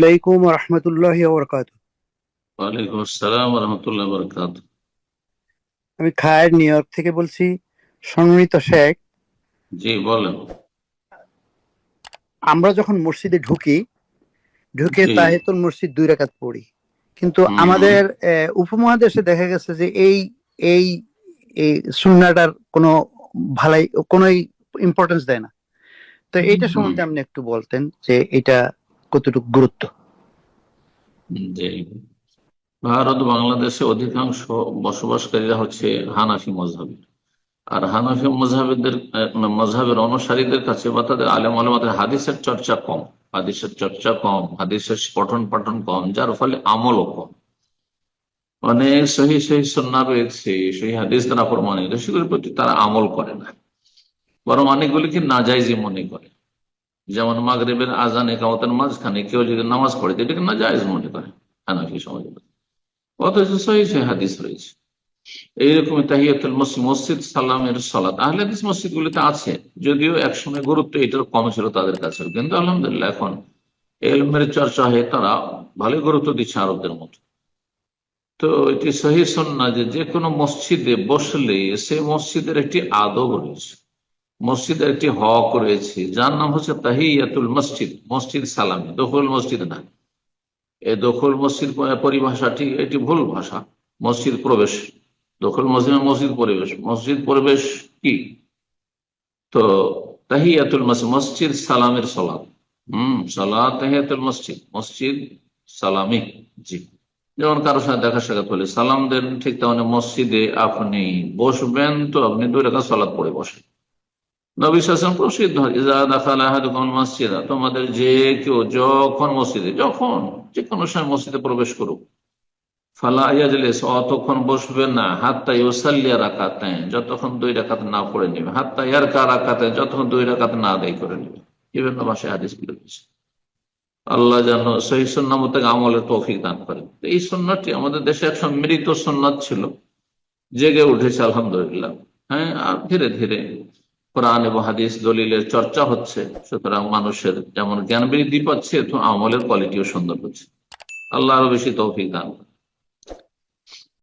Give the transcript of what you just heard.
আলাইকুম রহমতুল্লাহি ওয়া বারাকাতুহু। ওয়ালাইকুম আসসালাম রহমতুল্লাহ বরকাত। আমি খায়ের নিউ ইয়র্ক থেকে বলছি। সম্মানিত শেখ, জি বলেন। আমরা যখন মসজিদে ঢুকি, ঢুকে জি। তাহিয়াতুল মসজিদ 2 রাকাত পড়ি, কিন্তু হুম হুম। আমাদের উপমহাদেশে দেখা গেছে যে এই এই এই সুন্নাহটার কোনো ভালাই কোনো ইম্পর্টেন্স দেয় না। তো এইটা হুম, সম্বন্ধে আপনি একটু বলতেন যে এটা কতটুকু গুরুত্ব। জি। ভারত বাংলাদেশে অধিকাংশ বসবাসকারীরা হচ্ছে হানাফি মজহাবের। আর হানাফি মজহাবের মজহাবের অনুসারীদের কাছে বা তাদের আলেম আলেমাদের হাদিসের চর্চা কম। হাদিসের চর্চা কম, হাদিসের পঠন পাঠন কম, যার ফলে আমলও কম। অনেক সহি সহি সুন্নাহ রয়েছে, সেই হাদিস দ্বারা প্রমাণিত, সেগুলোর প্রতি তারা আমল করে না, বরং অনেকগুলিকে নাজাইজই মনে করে। যেমন মাগরিবের আজান একামতের মাঝখানে কেউ যদি নামাজ পড়ে এটাকে নাজায়েজ মনে করে হানাফি সমাজ। অথচ সহিহ সহিহ হাদিস রয়েছে এইরকম তাহিয়াতুল মসজিদ, মসজিদ সালামের সালাত আহলে হাদিস মসজিদ গুলিতে আছে। যদিও একসময় গুরুত্ব এটার কম ছিল তাদের কাছে, কিন্তু আলহামদুলিল্লাহ এখন এলমের চর্চা হয়ে তারা ভালোই গুরুত্ব দিচ্ছে আরবদের মতো। তো এটি সহিহ সুন্নাহ যে যে কোনো মসজিদে বসলে সে মসজিদের একটি আদব রয়েছে, মসজিদের একটি হক রয়েছে, যার নাম হচ্ছে তাহিয়াতুল মসজিদ, মসজিদ সালামি, দখল মসজিদ না। এই দখল মসজিদ পরিভাষাটি এটি ভুল ভাষা। মসজিদ প্রবেশ, দখল মসজিদ মানে মসজিদ পরিবেশ। মসজিদ পরিবেশ কি? তো তাহিয়াতুল মসজিদ, মসজিদ সালামের সলাত। সালাত তাহিয়াতুল মসজিদ, মসজিদ সালামি। জি। যেমন কারোর সাথে দেখা সাক্ষাৎ হলে সালাম দেন, ঠিক তেমনি মসজিদে আপনি বসবেন তো আপনি 2 রাকাত সালাত পড়ে বসেন। নবী সাল্লাল্লাহু আলাইহি ওয়াসাল্লাম প্রসিদ্ধ, ইজা দাখালা আহাদুকুম মাসজিদা, তোমাদের যে কেউ যখন মসজিদে, যখন যে কোনো সময় মসজিদে প্রবেশ করুক, ফালা ইয়াজলিস, অতক্ষণ বসবেন না, হাত্তা ইউসাল্লি রাকাতাইন, যতক্ষণ 2 রাকাত না পড়ে নেবে, হাত্তা ইয়ারকা রাকাতাইন, যতক্ষণ 2 রাকাত না আদায় করে নেবে। বিভিন্ন ভাষায় হাদিস গুলো রয়েছে। আল্লাহ যেন সহিহ সুন্নাহ মোতাবেক আমলের তৌফিক দান করেন। তো এই সুন্নাহটি আমাদের দেশে এক মৃত সুন্নাত ছিল, জেগে উঠেছে আলহামদুলিল্লাহ। হ্যাঁ, আর ধীরে ধীরে কোরআন এবং হাদিস দলিলের চর্চা হচ্ছে, সুতরাং মানুষের যেমন জ্ঞান বৃদ্ধি পাচ্ছে, তো আমলের কোয়ালিটিও সুন্দর হচ্ছে। আল্লাহ আরো বেশি তৌফিক দান করেন।